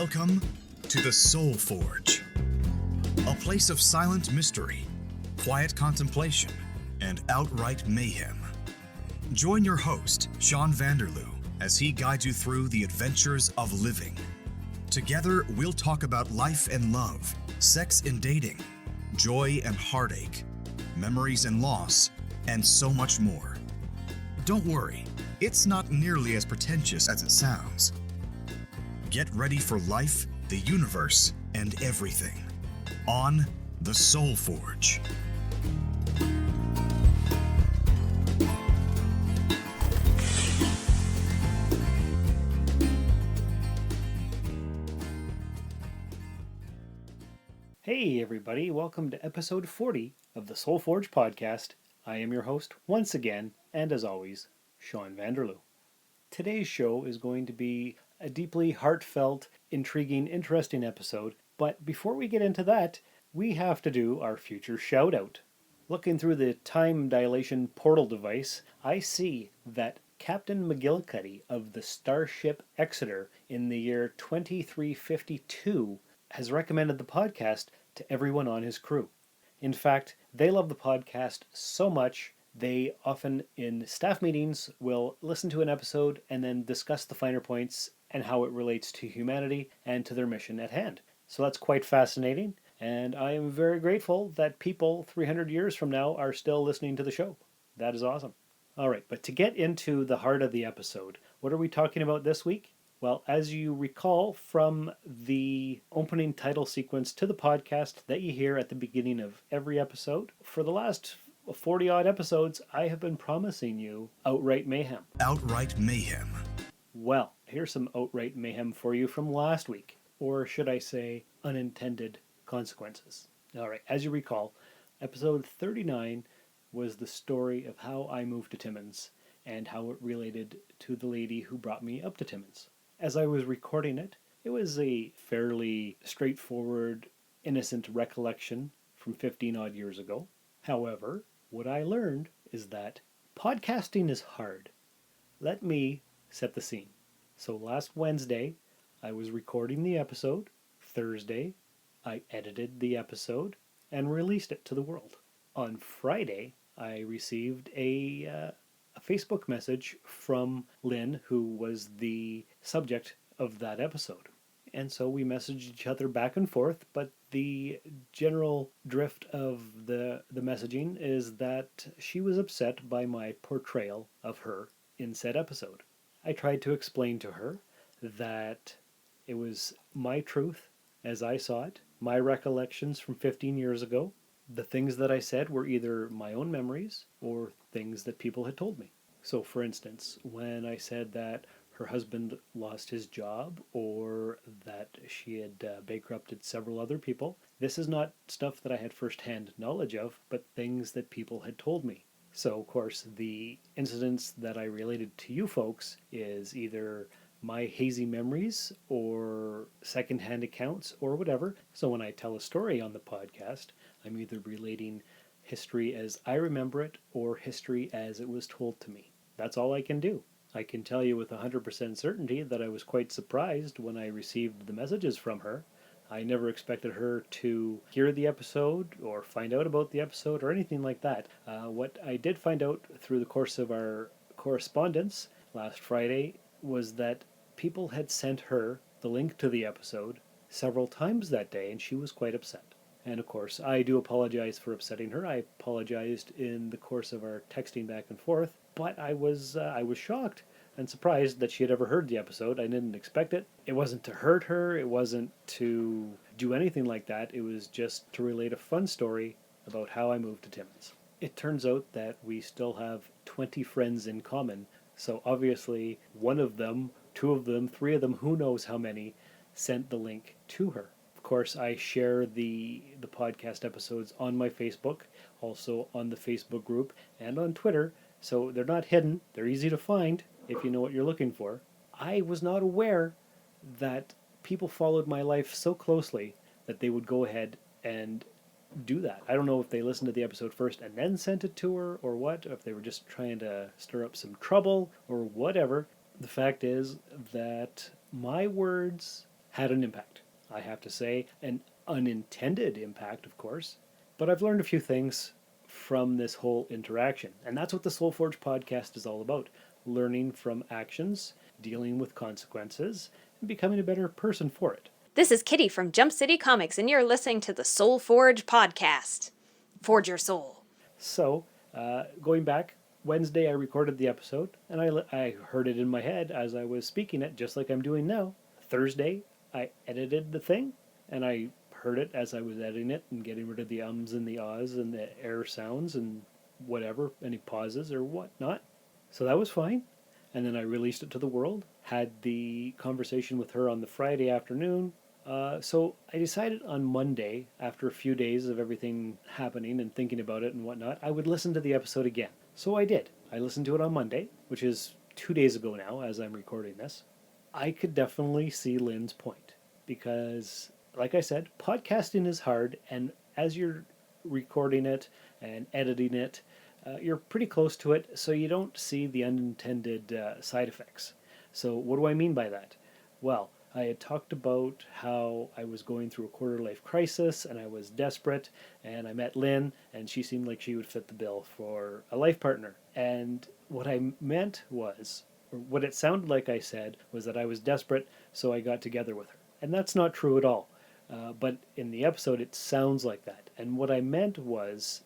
Welcome to the Soul Forge, a place of silent mystery, quiet contemplation, and outright mayhem. Join your host, Sean Vanderloo, as he guides you through the adventures of living. Together, we'll talk about life and love, sex and dating, joy and heartache, memories and loss, and so much more. Don't worry, it's not nearly as pretentious as it sounds. Get ready for life, the universe, and everything on the Soul Forge. Hey everybody, welcome to episode 40 of the Soul Forge podcast. I am your host once again, and as always, Sean Vanderloo. Today's show is going to be a deeply heartfelt, intriguing, interesting episode, but before we get into that, we have to do our future shout out. Looking through the time dilation portal device, I see that Captain McGillicuddy of the Starship Exeter in the year 2352 has recommended the podcast to everyone on his crew. In fact, they love the podcast so much, they often in staff meetings will listen to an episode and then discuss the finer points and how it relates to humanity and to their mission at hand. So that's quite fascinating, and I am very grateful that people 300 years from now are still listening to the show. That is awesome. All right, but to get into the heart of the episode, what are we talking about this week? Well, as you recall from the opening title sequence to the podcast that you hear at the beginning of every episode, for the last 40-odd episodes, I have been promising you outright mayhem. Outright mayhem. Well, here's some outright mayhem for you from last week, or should I say unintended consequences. All right, as you recall, episode 39 was the story of how I moved to Timmins and how it related to the lady who brought me up to Timmins. As I was recording it, it was a fairly straightforward, innocent recollection from 15-odd years ago. However, what I learned is that podcasting is hard. Let me set the scene. So last Wednesday, I was recording the episode. Thursday, I edited the episode and released it to the world. On Friday, I received a Facebook message from Lynn, who was the subject of that episode. And so we messaged each other back and forth, but the general drift of the messaging is that she was upset by my portrayal of her in said episode. I tried to explain to her that it was my truth as I saw it, my recollections from 15 years ago. The things that I said were either my own memories or things that people had told me. So for instance, when I said that her husband lost his job or that she had bankrupted several other people, this is not stuff that I had firsthand knowledge of, but things that people had told me. So of course the incidents that I related to you folks is either my hazy memories or secondhand accounts or whatever. So when I tell a story on the podcast, I'm either relating history as I remember it or history as it was told to me. That's all I can do. I can tell you with 100% certainty that I was quite surprised when I received the messages from her. I never expected her to hear the episode or find out about the episode or anything like that. What I did find out through the course of our correspondence last Friday was that people had sent her the link to the episode several times that day, and she was quite upset. And of course, I do apologize for upsetting her. I apologized in the course of our texting back and forth, but I was shocked and surprised that she had ever heard the episode. I didn't expect it. It wasn't to hurt her. It wasn't to do anything like that. It was just to relate a fun story about how I moved to Timmins. It turns out that we still have 20 friends in common. So obviously, one of them, two of them, three of them, who knows how many, sent the link to her. Of course, I share the podcast episodes on my Facebook, also on the Facebook group, and on Twitter, so they're not hidden. They're easy to find if you know what you're looking for. I was not aware that people followed my life so closely that they would go ahead and do that. I don't know if they listened to the episode first and then sent it to her or what, or if they were just trying to stir up some trouble or whatever. The fact is that my words had an impact. I have to say, an unintended impact, of course. But I've learned a few things from this whole interaction. And that's what the Soul Forge podcast is all about: learning from actions, dealing with consequences, and becoming a better person for it. This is Kitty from Jump City Comics, and you're listening to the Soul Forge podcast. Forge your soul. So, going back, Wednesday I recorded the episode, and I heard it in my head as I was speaking it, just like I'm doing now. Thursday, I edited the thing, and I heard it as I was editing it and getting rid of the ums and the ahs and the air sounds and whatever, any pauses or whatnot. So that was fine. And then I released it to the world, had the conversation with her on the Friday afternoon. So I decided on Monday, after a few days of everything happening and thinking about it and whatnot, I would listen to the episode again. So I did. I listened to it on Monday, which is 2 days ago now as I'm recording this. I could definitely see Lynn's point because, like I said, podcasting is hard, and as you're recording it and editing it, you're pretty close to it, so you don't see the unintended side effects. So what do I mean by that? Well, I had talked about how I was going through a quarter-life crisis and I was desperate, and I met Lynn, and she seemed like she would fit the bill for a life partner. And what I meant was, or what it sounded like I said, was that I was desperate, so I got together with her. And that's not true at all. But in the episode, it sounds like that. And what I meant was,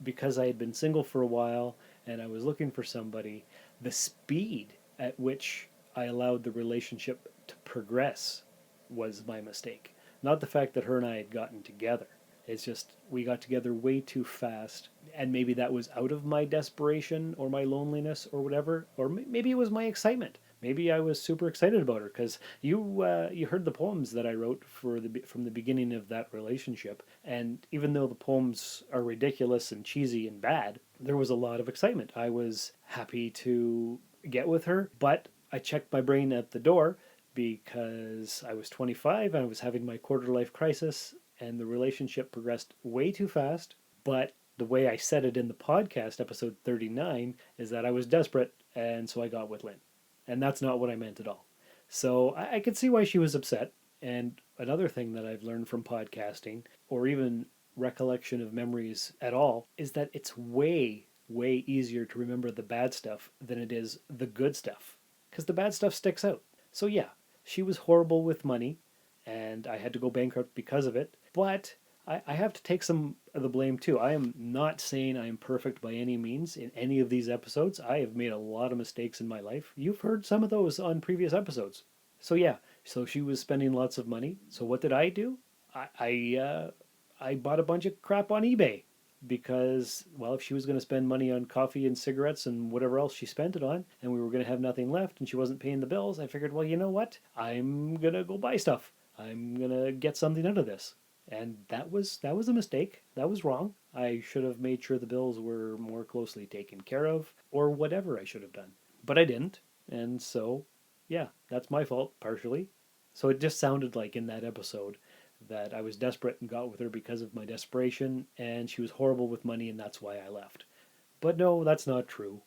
because I had been single for a while and I was looking for somebody, the speed at which I allowed the relationship to progress was my mistake. Not the fact that her and I had gotten together. It's just we got together way too fast, and maybe that was out of my desperation or my loneliness or whatever, or maybe it was my excitement. Maybe I was super excited about her because you heard the poems that I wrote from the beginning of that relationship, and even though the poems are ridiculous and cheesy and bad, there was a lot of excitement. I was happy to get with her, but I checked my brain at the door because I was 25 and I was having my quarter-life crisis, and the relationship progressed way too fast. But the way I said it in the podcast, episode 39, is that I was desperate, and so I got with Lynn. And that's not what I meant at all. So I could see why she was upset. And another thing that I've learned from podcasting, or even recollection of memories at all, is that it's way, way easier to remember the bad stuff than it is the good stuff. Because the bad stuff sticks out. So yeah, she was horrible with money, and I had to go bankrupt because of it. But I have to take some of the blame too. I am not saying I am perfect by any means in any of these episodes. I have made a lot of mistakes in my life. You've heard some of those on previous episodes. So yeah, so she was spending lots of money. So what did I do? I bought a bunch of crap on eBay because, well, if she was going to spend money on coffee and cigarettes and whatever else she spent it on, and we were going to have nothing left and she wasn't paying the bills, I figured, well, you know what? I'm going to go buy stuff. I'm going to get something out of this. And that was a mistake. That was wrong. I should have made sure the bills were more closely taken care of, or whatever I should have done. But I didn't. And so, yeah, that's my fault, partially. So it just sounded like in that episode that I was desperate and got with her because of my desperation, and she was horrible with money, and that's why I left. But no, that's not true.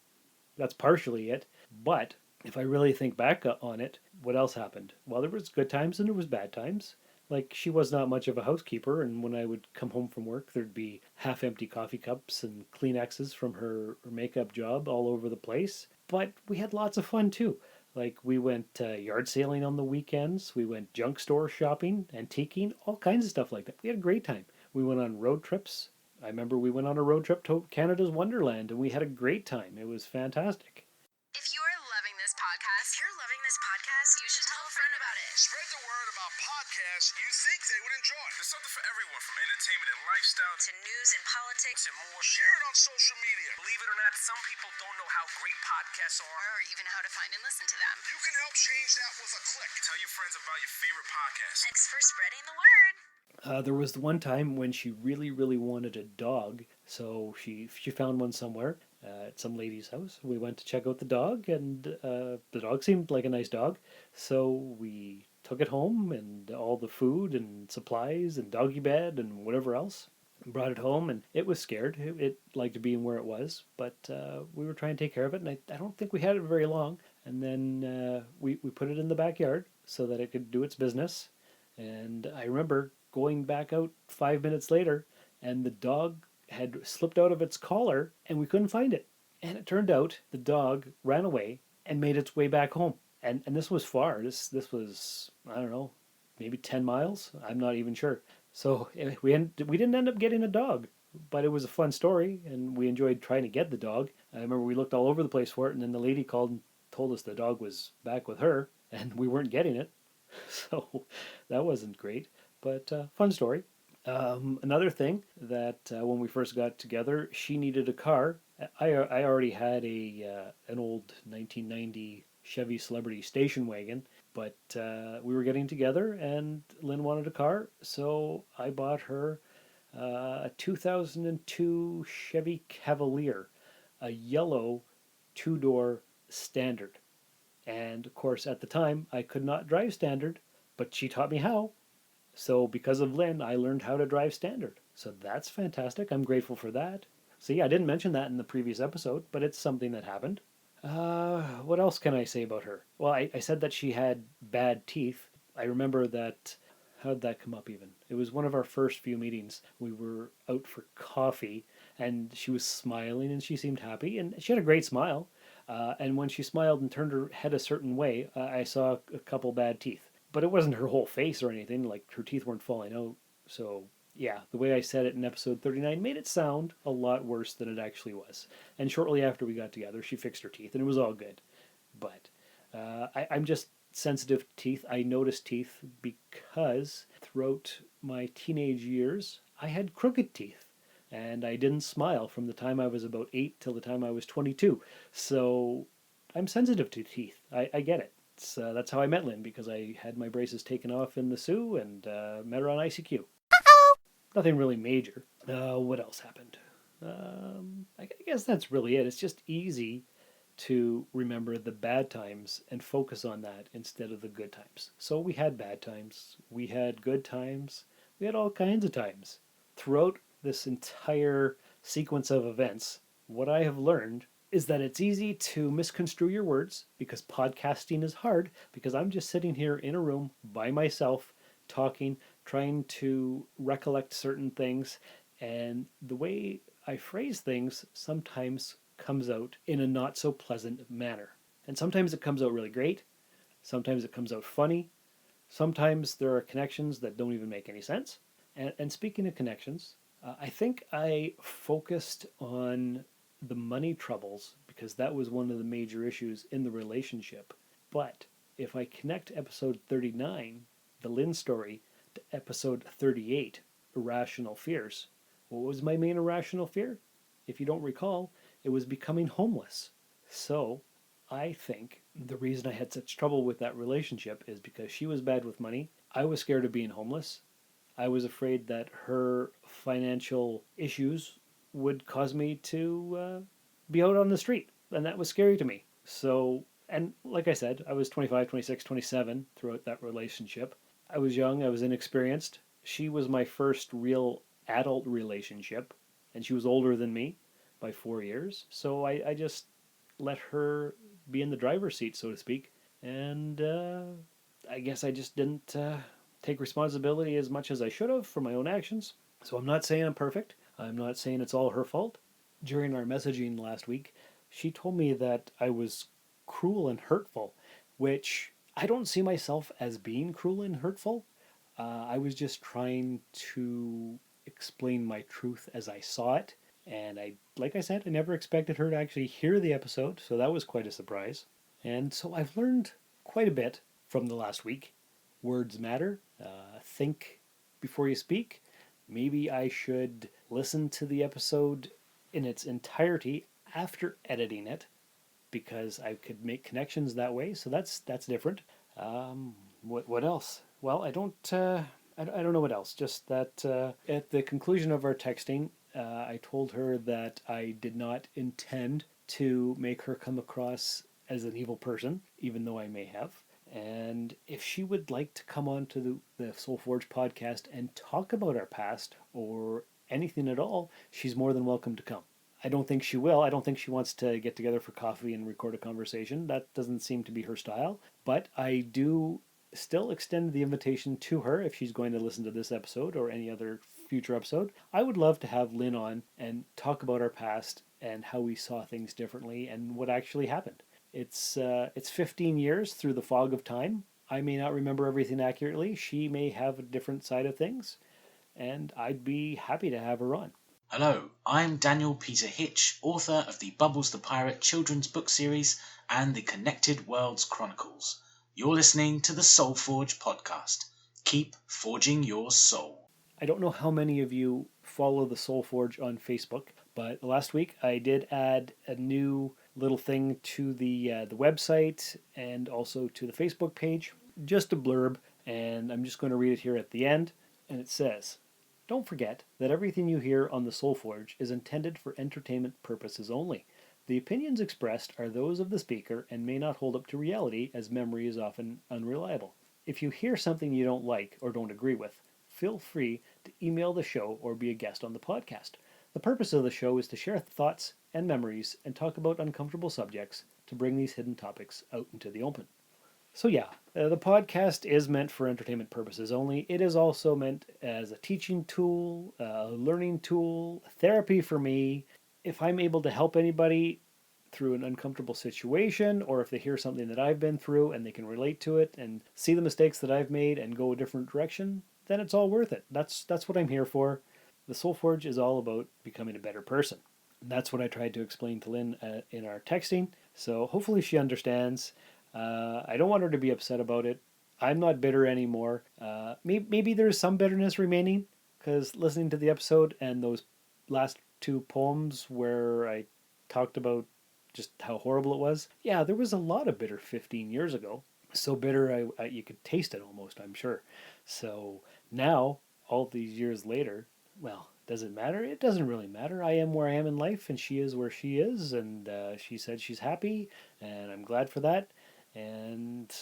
That's partially it. But if I really think back on it, what else happened? Well, there was good times and there was bad times. Like, she was not much of a housekeeper, and when I would come home from work, there'd be half-empty coffee cups and Kleenexes from her makeup job all over the place. But we had lots of fun, too. Like, we went yard sailing on the weekends, we went junk store shopping, antiquing, all kinds of stuff like that. We had a great time. We went on road trips. I remember we went on a road trip to Canada's Wonderland, and we had a great time. It was fantastic. If you are loving this podcast, you should tell a friend about it. Spread the word about podcasts you think they would enjoy. There's something for everyone, from entertainment and lifestyle To news and politics, and more. Share it on social media. Believe it or not, some people don't know how great podcasts are. or even how to find and listen to them. You can help change that with a click. Tell your friends about your favorite podcast. Thanks for spreading the word. There was one time when she really, really wanted a dog, so she found one somewhere at some lady's house. We went to check out the dog, and the dog seemed like a nice dog, so we took it home, and all the food and supplies and doggy bed and whatever else. Brought it home, and it was scared. It liked being where it was, but we were trying to take care of it, and I don't think we had it very long. And then we put it in the backyard so that it could do its business. And I remember going back out 5 minutes later, and the dog had slipped out of its collar, and we couldn't find it. And it turned out the dog ran away and made its way back home. And this was far. This was, I don't know, maybe 10 miles. I'm not even sure. So we didn't end up getting a dog, but it was a fun story, and we enjoyed trying to get the dog. I remember we looked all over the place for it, and then the lady called and told us the dog was back with her, and we weren't getting it. So that wasn't great, but fun story. Another thing that when we first got together, she needed a car. I already had an old 1990 Chevy Celebrity station wagon, but we were getting together and Lynn wanted a car, so I bought her a 2002 Chevy Cavalier, a yellow two-door standard. And of course, at the time, I could not drive standard, but she taught me how. So because of Lynn, I learned how to drive standard. So that's fantastic. I'm grateful for that. See, I didn't mention that in the previous episode, but it's something that happened. What else can I say about her? Well, I said that she had bad teeth. I remember that. How did that come up even? It was one of our first few meetings. We were out for coffee, and she was smiling, and she seemed happy, and she had a great smile. And when she smiled and turned her head a certain way, I saw a couple bad teeth. But it wasn't her whole face or anything, like her teeth weren't falling out. So, yeah, the way I said it in episode 39 made it sound a lot worse than it actually was. And shortly after we got together, she fixed her teeth, and it was all good. But I'm just sensitive to teeth. I notice teeth because throughout my teenage years, I had crooked teeth. And I didn't smile from the time I was about 8 till the time I was 22. So I'm sensitive to teeth. I get it. That's how I met Lynn, because I had my braces taken off in the Sioux and met her on ICQ. Nothing really major. What else happened? I guess that's really it. It's just easy to remember the bad times and focus on that instead of the good times. So we had bad times. We had good times. We had all kinds of times. Throughout this entire sequence of events, what I have learned is that it's easy to misconstrue your words, because podcasting is hard, because I'm just sitting here in a room by myself talking, trying to recollect certain things, and the way I phrase things sometimes comes out in a not so pleasant manner. And sometimes it comes out really great, sometimes it comes out funny, sometimes there are connections that don't even make any sense. And speaking of connections, I think I focused on the money troubles because that was one of the major issues in the relationship. But if I connect episode 39, the Lynn story, to episode 38, Irrational Fears, what was my main irrational fear? If you don't recall, it was becoming homeless. So I think the reason I had such trouble with that relationship is because she was bad with money. I was scared of being homeless. I was afraid that her financial issues would cause me to be out on the street, and that was scary to me. So, and like I said, I was 25, 26, 27 throughout that relationship. I was young, I was inexperienced. She was my first real adult relationship, and she was older than me by 4 years. So I just let her be in the driver's seat, so to speak. And I guess I just didn't take responsibility as much as I should have for my own actions. So I'm not saying I'm perfect. I'm not saying it's all her fault. During our messaging last week, she told me that I was cruel and hurtful, which I don't see myself as being cruel and hurtful. I was just trying to explain my truth as I saw it. And like I said, I never expected her to actually hear the episode, so that was quite a surprise. And so I've learned quite a bit from the last week. Words matter. Think before you speak. Maybe I should listen to the episode in its entirety after editing it, because I could make connections that way. So that's different. What else? Well, I don't know what else. Just that at the conclusion of our texting, I told her that I did not intend to make her come across as an evil person, even though I may have. And if she would like to come on to the Soul Forge podcast and talk about our past or anything at all, she's more than welcome to come. I don't think she will. I don't think she wants to get together for coffee and record a conversation. That doesn't seem to be her style. But I do still extend the invitation to her if she's going to listen to this episode or any other future episode. I would love to have Lynn on and talk about our past and how we saw things differently and what actually happened. It's 15 years through the fog of time. I may not remember everything accurately. She may have a different side of things, and I'd be happy to have her on. Hello, I'm Daniel Peter Hitch, author of the Bubbles the Pirate children's book series and the Connected Worlds Chronicles. You're listening to the Soul Forge podcast. Keep forging your soul. I don't know how many of you follow the Soul Forge on Facebook, but last week I did add a new little thing to the website and also to the Facebook page. Just a blurb, and I'm just going to read it here at the end. And it says, "Don't forget that everything you hear on the Soul Forge is intended for entertainment purposes only. The opinions expressed are those of the speaker and may not hold up to reality, as memory is often unreliable. If you hear something you don't like or don't agree with, feel free to email the show or be a guest on the podcast. The purpose of the show is to share thoughts and memories and talk about uncomfortable subjects to bring these hidden topics out into the open." So yeah, the podcast is meant for entertainment purposes only. It is also meant as a teaching tool, a learning tool, therapy for me. If I'm able to help anybody through an uncomfortable situation, or if they hear something that I've been through and they can relate to it and see the mistakes that I've made and go a different direction, then it's all worth it. That's what I'm here for. The Soul Forge is all about becoming a better person. And that's what I tried to explain to Lynn in our texting. So hopefully she understands. I don't want her to be upset about it. I'm not bitter anymore. Maybe there's some bitterness remaining, because listening to the episode and those last two poems where I talked about just how horrible it was, yeah, there was a lot of bitter 15 years ago. So bitter you could taste it almost, I'm sure. So now, all these years later, well, does it matter? It doesn't really matter. I am where I am in life, and she is where she is, and she said she's happy, and I'm glad for that. And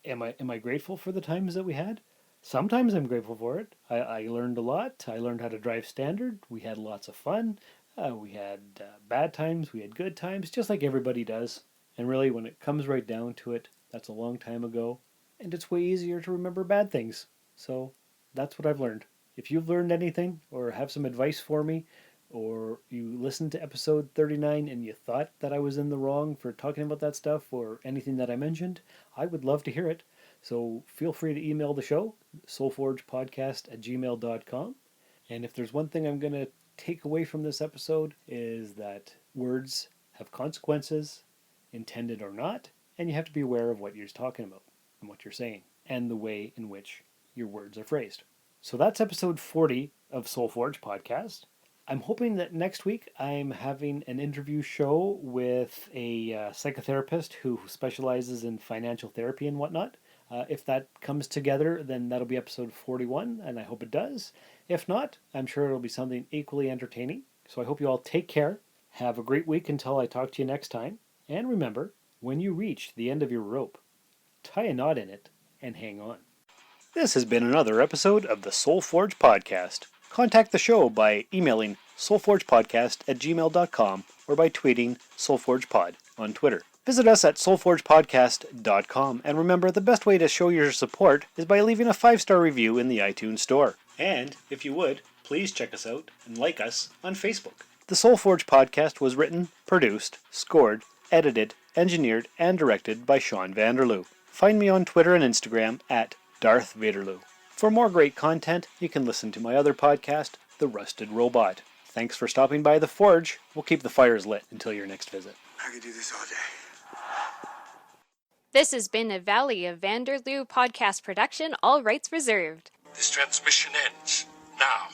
am I grateful for the times that we had? Sometimes I'm grateful for it. I learned a lot. I learned how to drive standard. We had lots of fun. We had bad times. We had good times, just like everybody does. And really, when it comes right down to it, that's a long time ago. And it's way easier to remember bad things. So that's what I've learned. If you've learned anything or have some advice for me, or you listened to episode 39 and you thought that I was in the wrong for talking about that stuff or anything that I mentioned, I would love to hear it. So feel free to email the show, soulforgepodcast@gmail.com. And if there's one thing I'm going to take away from this episode, is that words have consequences, intended or not, and you have to be aware of what you're talking about and what you're saying and the way in which your words are phrased. So that's episode 40 of Soul Forge Podcast. I'm hoping that next week I'm having an interview show with a psychotherapist who specializes in financial therapy and whatnot. If that comes together, then that'll be episode 41, and I hope it does. If not, I'm sure it'll be something equally entertaining. So I hope you all take care. Have a great week until I talk to you next time. And remember, when you reach the end of your rope, tie a knot in it and hang on. This has been another episode of the Soul Forge Podcast. Contact the show by emailing soulforgepodcast@gmail.com or by tweeting soulforgepod on Twitter. Visit us at soulforgepodcast.com, and remember, the best way to show your support is by leaving a 5-star review in the iTunes Store. And, if you would, please check us out and like us on Facebook. The Soul Forge Podcast was written, produced, scored, edited, engineered, and directed by Sean Vanderloo. Find me on Twitter and Instagram at Darth Vaderloo. For more great content, you can listen to my other podcast, The Rusted Robot. Thanks for stopping by the Forge. We'll keep the fires lit until your next visit. I could do this all day. This has been a Valley of Vanderloo podcast production, all rights reserved. This transmission ends now.